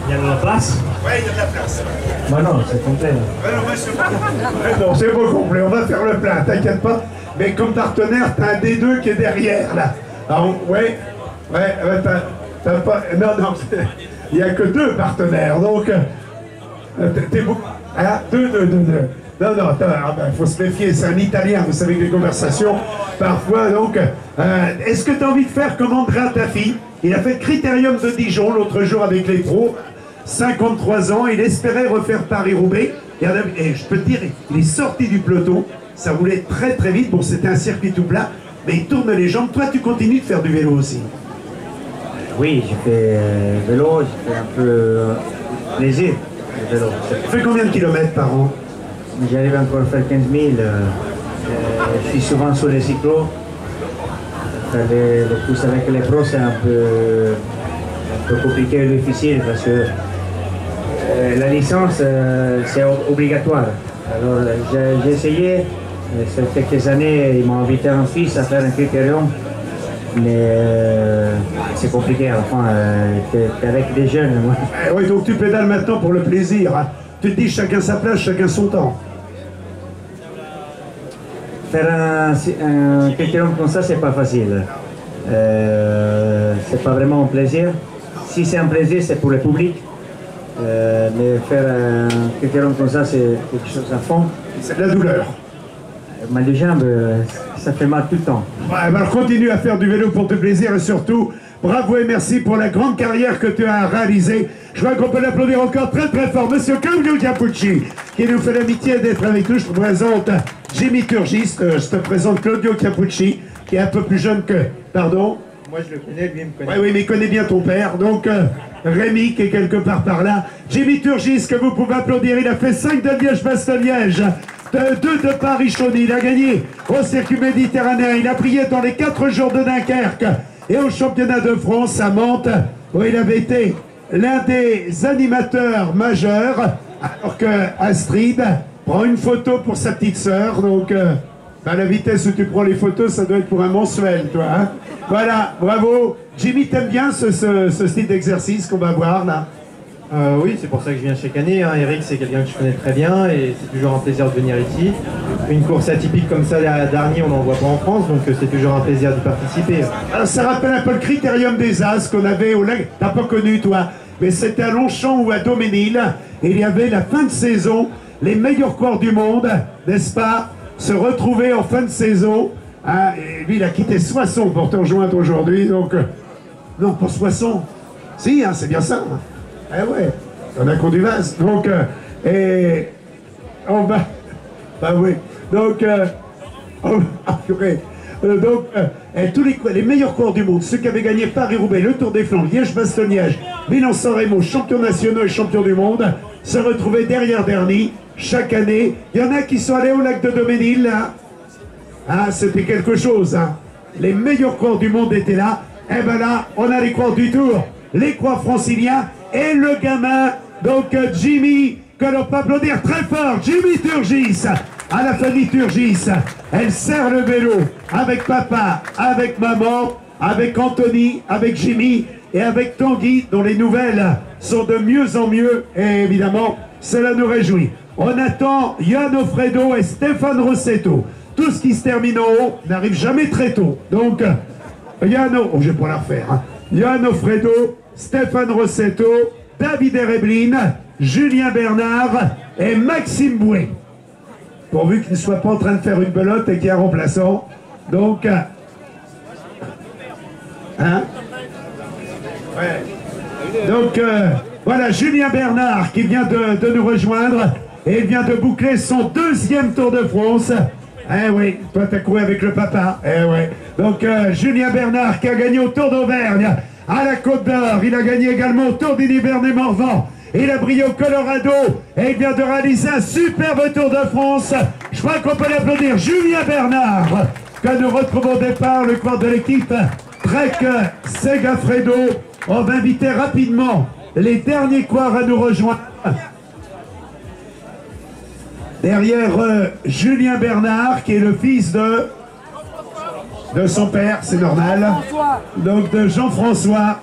Il y a de la place? Oui, il y a de la place. Bah non, c'est complet. Non, c'est pas complet, on va faire le plein, t'inquiète pas. Mais comme partenaire, t'as un des deux qui est derrière, là. Alors, ouais, t'as pas... Non, il n'y a que deux partenaires, donc... T'es beaucoup... Hein? Deux. Non, faut se méfier, c'est un Italien, vous savez que les conversations, parfois, donc... Est-ce que tu as envie de faire comme Andrea Tafi? Il a fait le Critérium de Dijon l'autre jour avec les pros, 53 ans, il espérait refaire Paris-Roubaix, et je peux te dire, il est sorti du peloton, ça roulait très très vite, bon c'était un circuit tout plat, mais il tourne les jambes. Toi tu continues de faire du vélo aussi? Oui, j'ai fait vélo, j'ai fait un peu plaisir. Le vélo. Tu fais combien de kilomètres par an? J'arrive encore à faire 15 000. Je suis souvent sur les cyclos. Le plus avec les pros, c'est un peu compliqué et difficile parce que la licence, c'est obligatoire. Alors, j'ai essayé. Ça fait quelques années, ils m'ont invité en Suisse à faire un critérium. Mais c'est compliqué, enfin, t'es avec des jeunes. Moi. Oui, donc tu pédales maintenant pour le plaisir. Hein. Tu te dis chacun sa place, chacun son temps. Faire un critérium comme ça, c'est pas facile. C'est pas vraiment un plaisir. Si c'est un plaisir, c'est pour le public. Mais faire un critérium comme ça, c'est quelque chose à fond. C'est de la douleur. Mal de jambes, ça fait mal tout le temps. Ouais, alors continue à faire du vélo pour te plaisir et surtout, bravo et merci pour la grande carrière que tu as réalisée. Je crois qu'on peut l'applaudir encore très très fort. Monsieur Claudio Chiappucci, qui nous fait l'amitié d'être avec nous. Je te présente Jimmy Turgis, je te présente Claudio Chiappucci, qui est un peu plus jeune que... Pardon? Moi je le connais, lui il me connaît. Oui, mais il connaît bien ton père. Donc, Rémi, qui est quelque part par là. Jimmy Turgis, que vous pouvez applaudir. Il a fait 5 de Liège-Bastogne-Liège. 2 de Paris-Chauny, il a gagné au circuit méditerranéen, il a brillé dans les 4 jours de Dunkerque et au championnat de France à Mantes, où il avait été l'un des animateurs majeurs, alors que Astrid prend une photo pour sa petite sœur, donc à la vitesse où tu prends les photos, ça doit être pour un mensuel, toi. Hein. Voilà, bravo. Jimmy, t'aimes bien ce style d'exercice qu'on va voir là? Oui, c'est pour ça que je viens chaque année. Hein. Eric, c'est quelqu'un que je connais très bien et c'est toujours un plaisir de venir ici. Une course atypique comme ça, la dernière, on n'en voit pas en France, donc c'est toujours un plaisir de participer. Alors, ça rappelle un peu le Critérium des As qu'on avait au lac. T'as pas connu, toi, mais c'était à Longchamp ou à Doménil. Et il y avait la fin de saison, les meilleurs coureurs du monde, n'est-ce pas, se retrouver en fin de saison. Hein, et lui, il a quitté Soissons pour te rejoindre aujourd'hui, donc... non, pas Soissons. Si, hein, c'est bien ça. Hein. Eh ouais, on a conduit Vaz. Donc, et on va. Bah oui. Donc, et tous les meilleurs coureurs du monde, ceux qui avaient gagné Paris-Roubaix, le Tour des Flandres, Liège-Bastogne-Liège, Milan-San Remo, champions nationaux et champions du monde, se retrouvaient derrière Dernier chaque année. Il y en a qui sont allés au lac de Doménil, là. Ah, c'était quelque chose, hein. Les meilleurs coureurs du monde étaient là. Et ben là, on a les coureurs du Tour, les coureurs franciliens. Et le gamin, donc Jimmy, que l'on peut applaudir très fort, Jimmy Turgis, à la famille Turgis. Elle sert le vélo avec papa, avec maman, avec Anthony, avec Jimmy et avec Tanguy, dont les nouvelles sont de mieux en mieux. Et évidemment, cela nous réjouit. On attend Yann Fredo et Stéphane Rossetto. Tout ce qui se termine en haut n'arrive jamais très tôt. Donc, Yann, je vais pas la refaire. Hein. Yann Fredo, Stéphane Rossetto, David Ereblin, Julien Bernard et Maxime Bouet. Pourvu qu'il ne soit pas en train de faire une belote et qu'il y ait un remplaçant. Donc, hein? Ouais. Donc, voilà, Julien Bernard qui vient de nous rejoindre et il vient de boucler son 2e Tour de France. Eh oui, toi t'as couru avec le papa. Eh ouais. Donc, Julien Bernard qui a gagné au Tour d'Auvergne. À la Côte d'Or, il a gagné également au Tour du Nivernais-Morvan. Il a brillé au Colorado et il vient de réaliser un superbe Tour de France. Je crois qu'on peut l'applaudir. Julien Bernard, que nous retrouvons au départ, le coureur de l'équipe Trek Segafredo. On va inviter rapidement les derniers coureurs à nous rejoindre. Derrière Julien Bernard, qui est le fils de son père, c'est normal. Donc de Jean-François.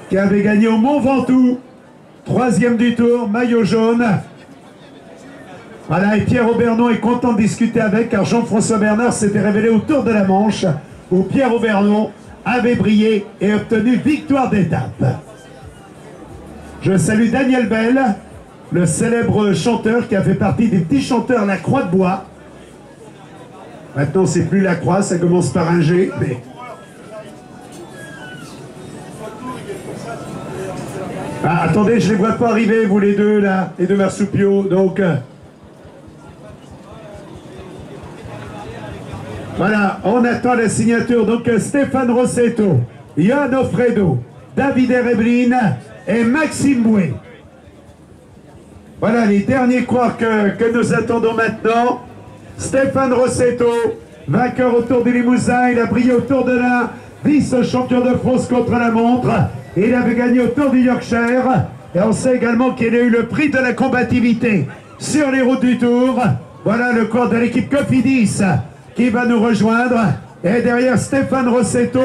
qui avait gagné au Mont Ventoux, 3e du tour, maillot jaune. Voilà, et Pierre Aubernon est content de discuter avec, car Jean-François Bernard s'était révélé au Tour de la Manche, où Pierre Aubernon avait brillé et obtenu victoire d'étape. Je salue Daniel Bell, le célèbre chanteur qui a fait partie des petits chanteurs La Croix de Bois. Maintenant, c'est plus La Croix, ça commence par un G, mais... Ah, attendez, je les vois pas arriver, vous les deux, là, les deux marsupiaux, donc... Voilà, on attend la signature, donc Stéphane Rossetto, Johan Offredo, David Ereblin et Maxime Bouet. Voilà les derniers coureurs que nous attendons maintenant. Stéphane Rossetto, vainqueur au Tour du Limousin, il a brillé au Tour de l'Ain, vice-champion de France contre la montre. Il avait gagné au Tour du Yorkshire. Et on sait également qu'il a eu le prix de la combativité sur les routes du Tour. Voilà le cours de l'équipe Cofidis qui va nous rejoindre. Et derrière Stéphane Rossetto,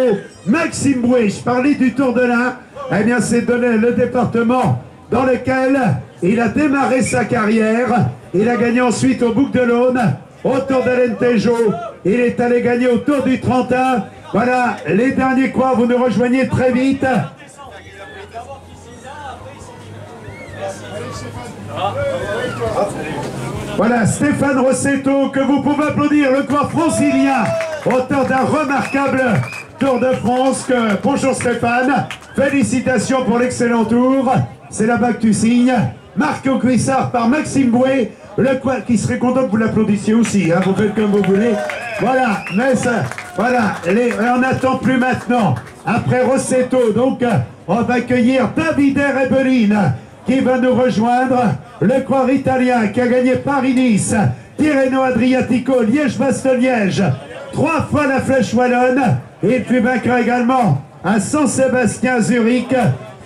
Maxime Bouet. Je parlais du Tour de l'Ain. Eh bien, c'est le département dans lequel il a démarré sa carrière. Il a gagné ensuite au Bouc de l'Aune, au Tour de l'Alentejo. Il est allé gagner au Tour du Trentin. Voilà, les derniers coins, vous nous rejoignez très vite. Voilà, Stéphane Rossetto, que vous pouvez applaudir, le coureur francilien, auteur d'un remarquable Tour de France. Bonjour Stéphane, félicitations pour l'excellent tour. C'est là-bas que tu signes. Marco Cuissard par Maxime Bouet, le coureur qui serait content que vous l'applaudissiez aussi, hein, vous faites comme vous voulez. Voilà, mais ça, voilà, on n'attend plus maintenant. Après Rossetto, donc, on va accueillir Davide Ereblin, qui va nous rejoindre, le coureur italien qui a gagné Paris-Nice, Tirreno Adriatico, Liège-Bastogne-Liège, 3 fois la Flèche Wallonne, et il fut vainqueur également à Saint-Sébastien, Zurich,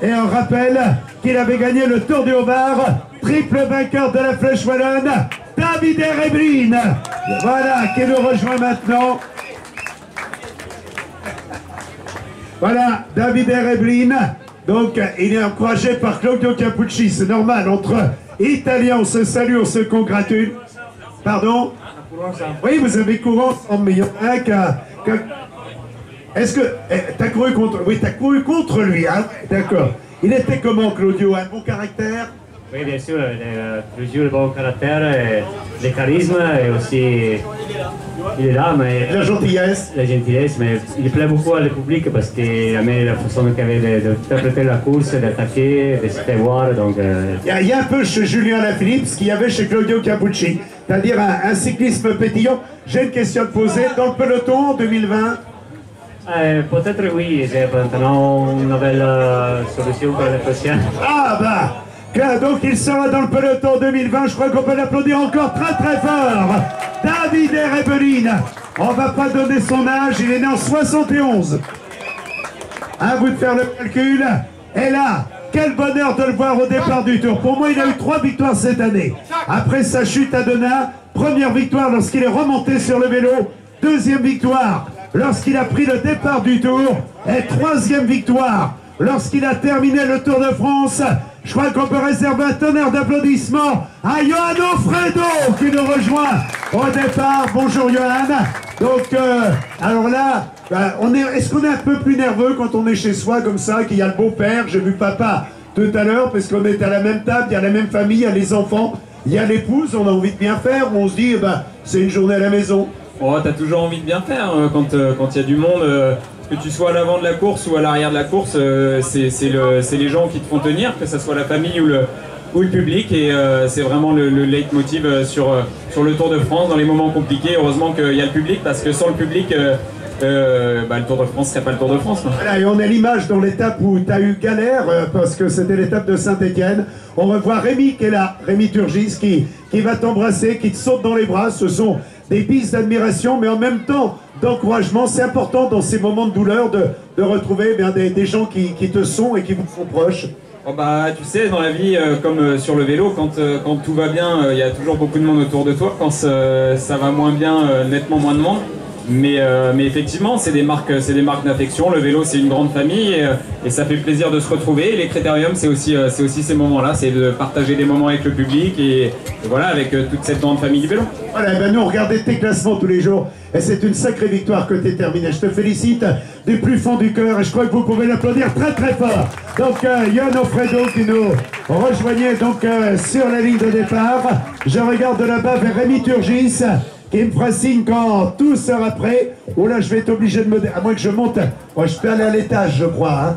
et on rappelle qu'il avait gagné le Tour du Haut-Var, triple vainqueur de la Flèche Wallonne, Davide Ereblin, voilà, qui nous rejoint maintenant. Voilà, Davide Ereblin. Donc, il est encouragé par Claudio Capucci, c'est normal, entre Italiens, on se salue, on se congratule. Pardon? Oui, vous avez couru ensemble, mais il y en a un Est-ce que... t'as couru contre... Oui, t'as couru contre lui, hein? D'accord. Il était comment, Claudio? Un bon caractère? Oui, bien sûr, toujours le bon caractère, le charisme et aussi il est là, mais la gentillesse. La gentillesse, mais il plaît beaucoup au public parce qu'il aimait la façon qu'il avait d'interpréter la course, d'attaquer, de se faire voir. Donc, il y a un peu chez Julien Lafilippe ce qu'il y avait chez Claudio Capucci, c'est-à-dire un cyclisme pétillant. J'ai une question à te poser. Dans le peloton en 2020? Peut-être oui, j'ai maintenant une nouvelle solution pour la prochaine. Ah bah donc il sera dans le peloton 2020, je crois qu'on peut l'applaudir encore très très fort. David Ereblin, on va pas donner son âge, il est né en 71. À vous de faire le calcul. Et là, quel bonheur de le voir au départ du Tour. Pour moi, il a eu 3 victoires cette année. Après sa chute à Denain, première victoire lorsqu'il est remonté sur le vélo, deuxième victoire lorsqu'il a pris le départ du Tour, et troisième victoire lorsqu'il a terminé le Tour de France. Je crois qu'on peut réserver un tonnerre d'applaudissements à Johan Offredo qui nous rejoint au départ. Bonjour Johan. Donc, alors là, est-ce qu'on est un peu plus nerveux quand on est chez soi comme ça, qu'il y a le beau-père, j'ai vu papa tout à l'heure, parce qu'on est à la même table, il y a la même famille, il y a les enfants, il y a l'épouse, on a envie de bien faire, ou on se dit, c'est une journée à la maison. Oh, t'as toujours envie de bien faire quand il y a du monde. Que tu sois à l'avant de la course ou à l'arrière de la course, c'est les gens qui te font tenir, que ce soit la famille ou le public, et c'est vraiment le leitmotiv sur le Tour de France, dans les moments compliqués. Heureusement qu'il y a le public, parce que sans le public, le Tour de France serait pas le Tour de France. Voilà, et on a l'image dans l'étape où tu as eu galère, parce que c'était l'étape de Saint-Étienne. On revoit Rémi qui est là, Rémi Turgis, qui va t'embrasser, qui te saute dans les bras. Ce sont des pistes d'admiration, mais en même temps d'encouragement. C'est important dans ces moments de douleur de retrouver des gens qui te sont et qui vous sont proches. Oh tu sais, dans la vie, comme sur le vélo, quand tout va bien, il y a toujours beaucoup de monde autour de toi. Quand ça va moins bien, nettement moins de monde. Mais effectivement, c'est des marques d'affection. Le vélo, c'est une grande famille et ça fait plaisir de se retrouver. Et les critériums, c'est aussi ces moments-là, c'est de partager des moments avec le public et voilà, avec toute cette grande famille du vélo. Voilà, ben nous on regardait tes classements tous les jours et c'est une sacrée victoire que tu es terminé. Je te félicite du plus fond du cœur et je crois que vous pouvez l'applaudir très très fort. Donc Yann Offredo qui nous rejoignait donc sur la ligne de départ. Je regarde de là-bas vers Rémi Turgis qui me fera signe quand tout sera prêt. Oh là, je vais être obligé de me... À moins que je monte. Oh, je peux aller à l'étage, je crois. Hein.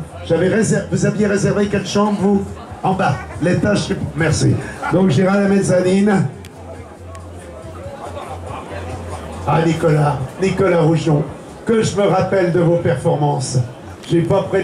Vous aviez réservé quelle chambre, vous? En bas. L'étage, merci. Donc, j'irai à la mezzanine. Ah, Nicolas Rougeon, que je me rappelle de vos performances. J'ai pas prêté